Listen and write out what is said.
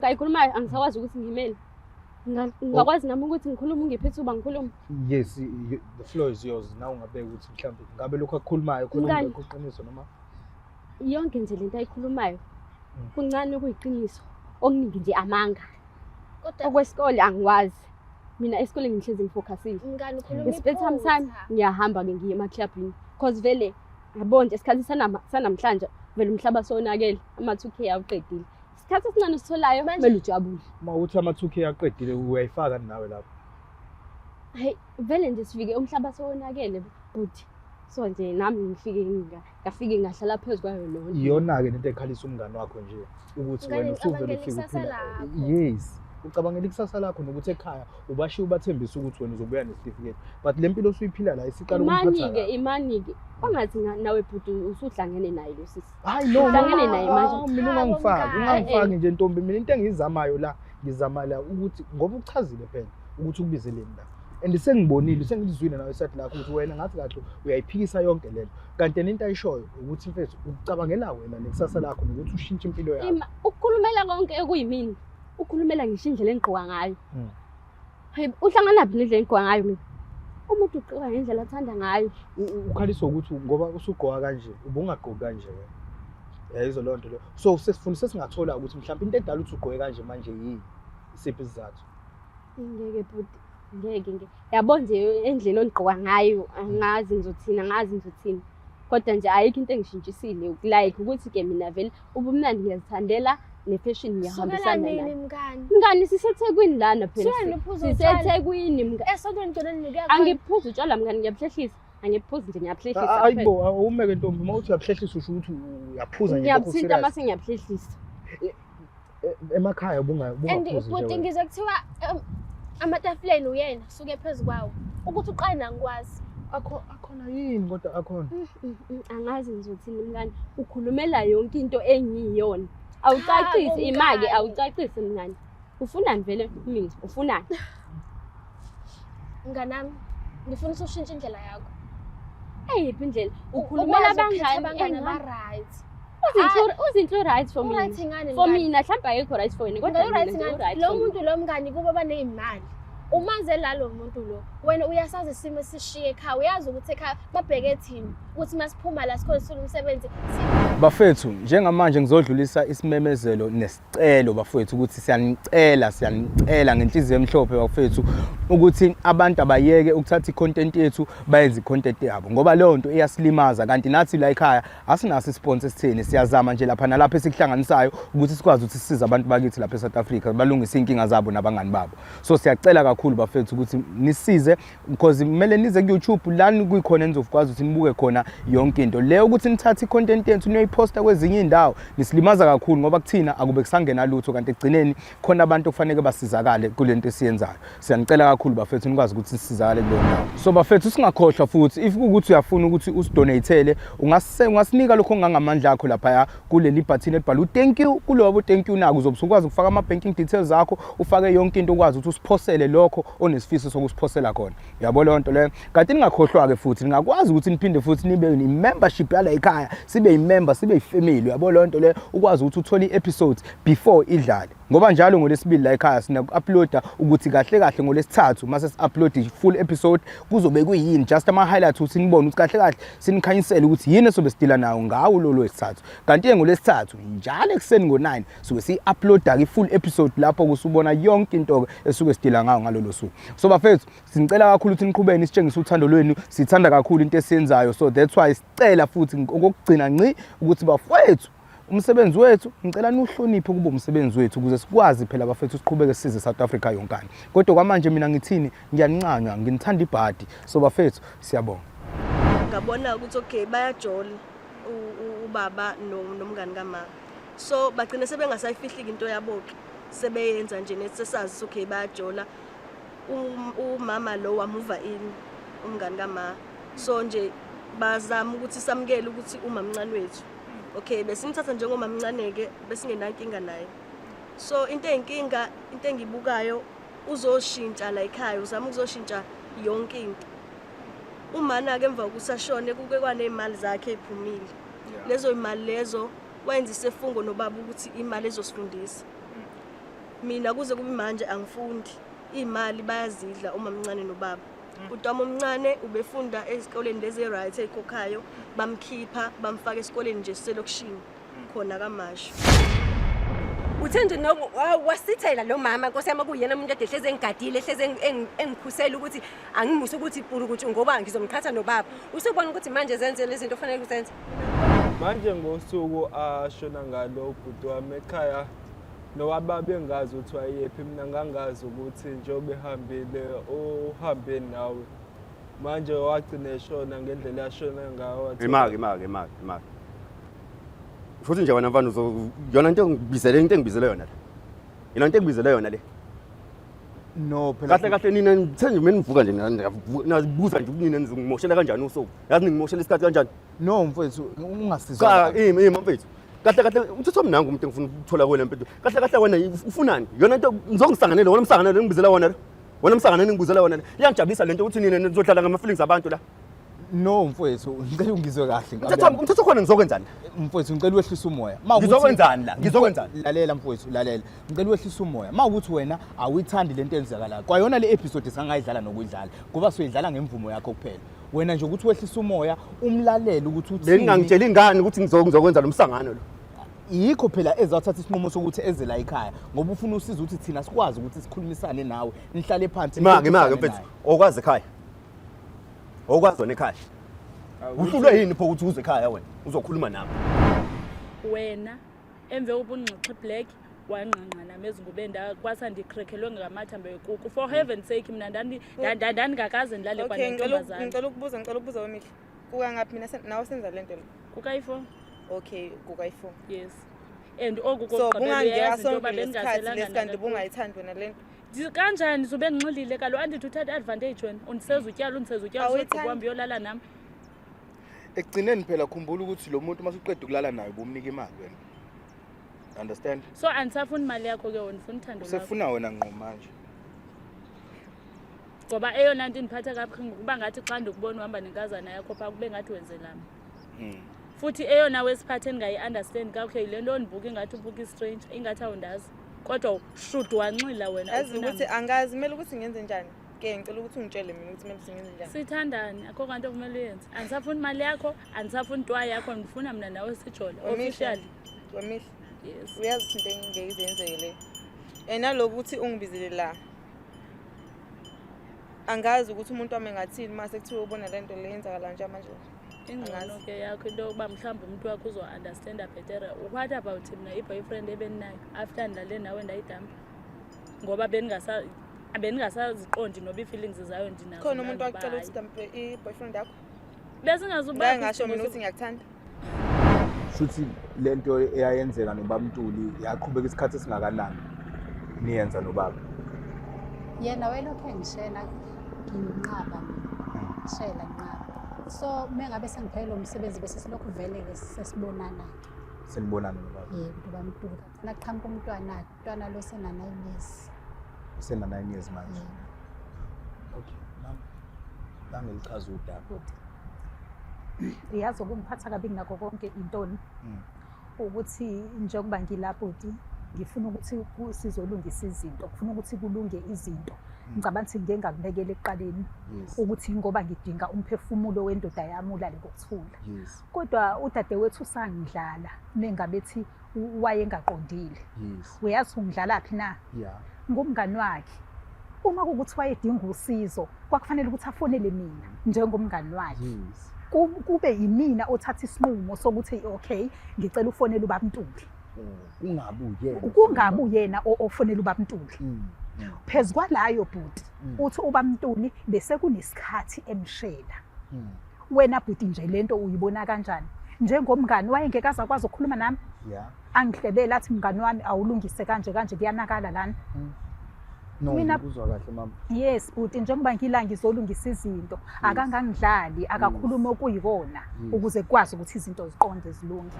Ngayikhulumayo angisakwazi ukuthi ngimele. Ngingakwazi nami ukuthi ngikhulume ungiphethe uba ngikhulume. Yes, the floor is yours. Nawe ungabeka ukuthi mhlawumbe ngabe lokho akukhulumayo khona kuqiniso noma yonke nje lento ayikhulumayo kuncane kuyiqiniso. Okuningi nje amanga. Kodwa okwesikole angiwazi. Mina esikoleni ngihlezi ngifocusile. Ngani ukhuluma Spare time ngiyahamba ke ngiye ema-clubini because vele yabo nje isikhathi sanamhlanje vele umhlaba sonakele ama-2K awuqedile. Isikhathi esincane sitholayo kumele ujabule. uma uthi ama-2K aqedile uyayifaka nawe lapho. Hey vele nje sifike umhlaba sonakele but so nje nami ngafike ngahlala phezu kwayo lo. Iyona-ke lento ekhalisa umngani wakho nje ukuthi wena usuvele ufike uphila. Yes. Ucabangela ikusasa lakho nokuthi ekhaya ubashiya ubathembisa ukuthi wena uzobuya nesitifiketi but le mpilo usuyiphila la isiqala ukuphatha imani-ke wangathi nawe bhuti usuhlangene naye lo sisi. Hayi no uhlangene naye manje. Mina ungangifaki nje ntombi mina into engiyizamayo la ngizama la ukuthi ngoba uchazile phela ukuthi ukubizele la and sengibonile sengizwile nawe esathi lakho ukuthi wena ngathi kahle uyayiphikisa yonke lento kanti into ayishoyo ukuthi mfethu ucabangela wena nekusasa lakho nokuthi ushintshe impilo yakho. Ukukhulumela konke ekuyimini ukhulumela ngisho indlela engigqoka ngayo. Hey uhlangana naphi nendlela engigqoka ngayo mina? Umuntu ugqoka ngendlela athanda ngayo. Ukhaliswa ukuthi ngoba usugqoka kanje ubungagqoki kanje wena. Yayizo lonto lo. So sesifundise singathola ukuthi mhlawumbe into edala ukuthi ugqoke kanje manje yini? Isiphi isizathu? Ngeke bhuti ngeke yabo nje endlela onigqoka ngayo angazi ngizothina kodwa nje ayikho into engishintshisile ukulike ukuthi ke mina vele ubumnandi ngiyazithandela ne-fashion ngiyahambisana nayo. Mngani siseThekwini lana phela. SiseThekwini mngani. Esontweni njalo nikuya. Angiphuzi utshwala mngani ngiyabhlehlisa. Angiphuzi nje ngiyabhlehlisa. Hayibo awumeke ntombi uma uthi uyabhlehlisa usho ukuthi uyaphuza nje. Ngiyabuthinta mase ngiyabhlehlisa. Emakhaya bungaphuzi nje. And ubhuti ngize kuthiwa amatafuleni uyena suke phezulu kwawo ukuthi uqina ngikwazi. Akhona yini kodwa akhona? Angazi ngizothini mngani ukhulumela yonke into engiyiyona. Awucacise imake awucacise mngani. Ufunani vele mina? Ufunani? Nganami ngifuna ushintshe indlela yakho. Eyiphi indlela? Ukhulumela abangani right. Uzinto right for mina. For mina mhlawumbe ayikho right for wena kodwa right. Lo muntu lo mngani kuba banezimali. Umanze la lo muntu lo wena uyasazi isimo esishiye ekhaya uyazi ukuthi ekhaya babheke thini ukuthi masiphuma la sikhole sifuna umsebenzi. Bafethu njengamanje ngizodlulisa isimemezelo nesicelo bafethu ukuthi siyanicela ngenhliziyo emhlophe bafethu ukuthi abantu abayeke ukuthatha icontent yethu bayenze icontent yabo ngoba leyo nto iyasilimaza kanti nathi la ekhaya asinaso isponsor sitheni siyazama nje lapha nalapha esikuhlanganisayo ukuthi sikwazi ukuthi sisize abantu bakithi lapha eSouth Africa balungise inkinga zabo nabangani babo. So siyacela kakhulu bafethu ukuthi nisize because kumele nize ku YouTube lani kuyikhona enizokwazi ukuthi nibuke khona yonke into leyo ukuthi nithathe icontent yethu niyoyiposta kwezinye indawo nisilimaza kakhulu ngoba kuthina akube kusangena lutho kanti egcineni khona abantu kufanele basizakale kulento esiyenzayo. Siyanicela kakhulu bafethu nikwazi ukuthi sisizakale kuleyo ndawo. So bafethu singakhohlwa futhi if ukuthi uyafuna ukuthi usidonatele ungasinika lokho ongangamandla akho lapha kuleli button elibhalwe thank you kulobo thank you naku uzobe ukwazi ukufaka ama banking details zakho ufake yonke into ukwazi ukuthi usiphosele lokho onesifiso sokusiphosela khona. Yabo le nto le kanti ningakhohlwa ke futhi ningakwazi ukuthi niphinde futhi nibe membership yala ekhaya sibe member sibe ifamily. Yabo le nto le ukwazi ukuthi uthole episodes before idlale ngoba njalo ngolesibili la ekhaya sina uploada ukuthi kahle ngolesithathu mase si-upload full episode kuzobe kuyini just ama highlights ukuthi nibone ukuthi kahle sinikhanyisele ukuthi yini sobe sidila nawo ngawo lo wesithathu kanti ngolesithathu njalo ekseni ngo9 sobe si-uploada ke full episode lapho kusubona yonke into esuke sidila ngawo ngalolo suku. So bafethu sinicela kakhulu ukuthi niqhubeni sitshengise uthando lwenu sithanda kakhulu into esiyenzayo so that's why sicela futhi okugcina ngci ukuthi bafethu umsebenzi wethu ngicela nihloniphe kuba umsebenzi wethu ukuze sikwazi phela bafethu siqhubeke size South Africa yonkana kodwa kwamanje mina ngithini ngiyanincanywa nginithanda ibhadi so bafethu siyabonga. Ngabona ukuthi okay bayajola ubaba nomngani kama so bagcina sebengasayifihli into yabo sebeyenza nje nesesazi okay bayajola umama lo wamuva in umngani kama so nje bazama ukuthi samukele ukuthi umamncane wethu okay besimthatha njengomamncane-ke besingenankinga naye so into engibukayo uzoshintsha la ekhaya uzama ukuzoshintsha yonke into umana-ke emva kokusashone kuke kwanemali zakhe ephumile lezo imali lezo wayenza isefungo nobaba ukuthi imali ezosifundisa mina kuze kube manje angifundi imali bayazidla uma mncane nobaba utama omncane ubefunda ezikoleni lezi right ezikhokhayo bamkhipha bamfaka esikoleni nje selokishini khona kamasho Uthende no wasithela lo mama Nkosi yami kuyena umuntu edehleze engigadile ehleze engikhusela ukuthi angimuse ukuthi ipuru ukuthi ngoba ngizomthatha nobaba usubona ukuthi manje zenze lezi zinto ofanele uzenze manje ngosuku ashona ngalo ubhuti wami ekhaya nowababa bengazi ukuthi wayephi mina ngangazi ukuthi njengoba ehambile uhambe nawe manje wagcina eshona ngendlela yashona ngayo imaki futhi nje wena mfana yona into engibizele yona le yona into engibizele yona le no phela kahle nina ngithenje mina nivuka nje nazibuza nje kunina nizongimoshela kanjani usuku yazi ngimoshela isikhathi kanjani no mfethu ungasizwa mfethu kahle uthethe mnanga umuntu engifuna ukuthola kuwe lempilo kahle wena ufunani yona into ngizongisanganele wona umsanganele ngibizela wona wona umsanganele ngibuzela wona iyangijabulisa lento ukuthi nina nizohlala ngama feelings abantu la no mfethu ngicela ungizwe kahle umthetho khona ngizokwenzani mfethu ngicela wehlisa umoya ngizokwenzani lalela mfethu lalela ngicela wehlisa umoya mawukuthi wena awuyithandi lento enzakalayo kwayona le episode sangayidlala nokuyidlala ngoba soyidlala ngemvumo yakho kuphela wena nje ukuthi wehlisa umoya umlalele ukuthi uthini bengingangitshela ingane ukuthi ngizokwenza lo msangano lo yikho phela ezathatha isinqumo sokuthi eze la ekhaya ngoba ufuna usiza ukuthi thina sikwazi ukuthi sikhulumisane nawe nihlale phansi make mfethu okwazi ekhaya okwazi wona ekhaya uhlulwe yini pho ukuthi uze ekhaya wena uzokhuluma nami wena emve ubungxixi black wanqanqa nami ezingubenda kwasandi crackhelwe ngamathambo ekuku for heaven's sake mina ndandingakaze ndilale kwanentombazana ngicela ukubuza wemihle kuka ngaphi mina nawe senza lento lo kukayi4 okay kukayi4 yes and oku so bungangeyasonkile lesikhathi lesikandi bungayithandi wena lento kanjani sobe nginxilile kalo andithi uthatha advantage wena undisezutyala uzokuhamba uyolala nami ekugcineni phela khumbula ukuthi lo muntu masuqeda ukulala naye bomnika imali wena understand so andisafuni imali yakho ke wena ufuna uthando lwakho usefuna wena ngqo manje ngoba eyona nto indiphatha kabuhlungu kuba ngathi xa ndikubona uhamba nenkazana yakho phaa kube ngathi wenzelana futhi eyona wesiphathe endingayi-understand kakuhle yile nto ondibuka ingathi ubuka i-strange ingathi awundazi kodwa shudu wanxila wena yazi ukuthi angazi kumele ukuthi ngenze njani ke ngicela ukuthi ungitshele mina ukuthi kumele singenze njani sithandane akho kanti okumele uyenze andisafuni imali yakho andisafuni intwa yakho ndifuna mina nawe sijola officially wemihle yes uyazi into engingeyizenzeke le naloku ukuthi ungibizele la angazi ukuthi umuntu wami engathini mase kuthiwa ubona lento le yenzakala nje manje ingcono ke yakho into yokuba mhlawumbe umuntu wakho uzo-understanda betere what about mina i-boyfriend ebeninayo after ndilale nawe ndayidampa ngoba beningasaziqondi noba ii-feelings zayo ndinazo khona umuntu wakucela ukuthi dampe i-boyfriend yakho besingazubangasho mina ukuthi ngiyakuthanda futhi lento eyayenzeka nobamntuli yaqhubeka isikhathi esingakanani niyenza nobaba yena welokhu engishela nginqaba ngishela nqaba so mengabe sengiphelele umsebenzi bese silokhu vele-ke sesibonana senibonana nobaba yebo bamntuli naqhamuka umntwana lo sena-9 years sena-9 years manje okay nangelichaza udaba yazi okungiphatha kabi nakho konke intoni ukuthi njengoba ngilapho ngifuna ukuthi sizolungisa izinto kufuna ukuthi kulunge izinto ngicabanga ukuthi ngeke ngakubekela ekuqaleni ukuthi ngoba ngidinga umphefumulo wendoda yami ulale ngokuthula kodwa udadewethu usangidlala mengabethi wayengaqondile uyazi ungidlalaphi na ngumngani wakhe uma kukuthi wayedinga usizo kwakufanele ukuthi afonele mina njengomngani wakhe kube yimina othatha isinqumo sokuthi okay ngicela ufonele ubabantuli kungabi uyena ofonela ubabantuli phezu kwalayo bhuti uthi ubamntuli bese kunesikhathi emshela wena bhuti nje lento uyibona kanjani njengomngani wayengekaza kwazi ukukhuluma nami angihlebela athi mngani wami awulungise kanje kuyanakala lana no ngizwa kahle mama yes bhuti njengoba ngila ngizolungisa izinto akangangidlali akakhuluma okuyikona ukuze kwazi ukuthi izinto ziqonde zilunge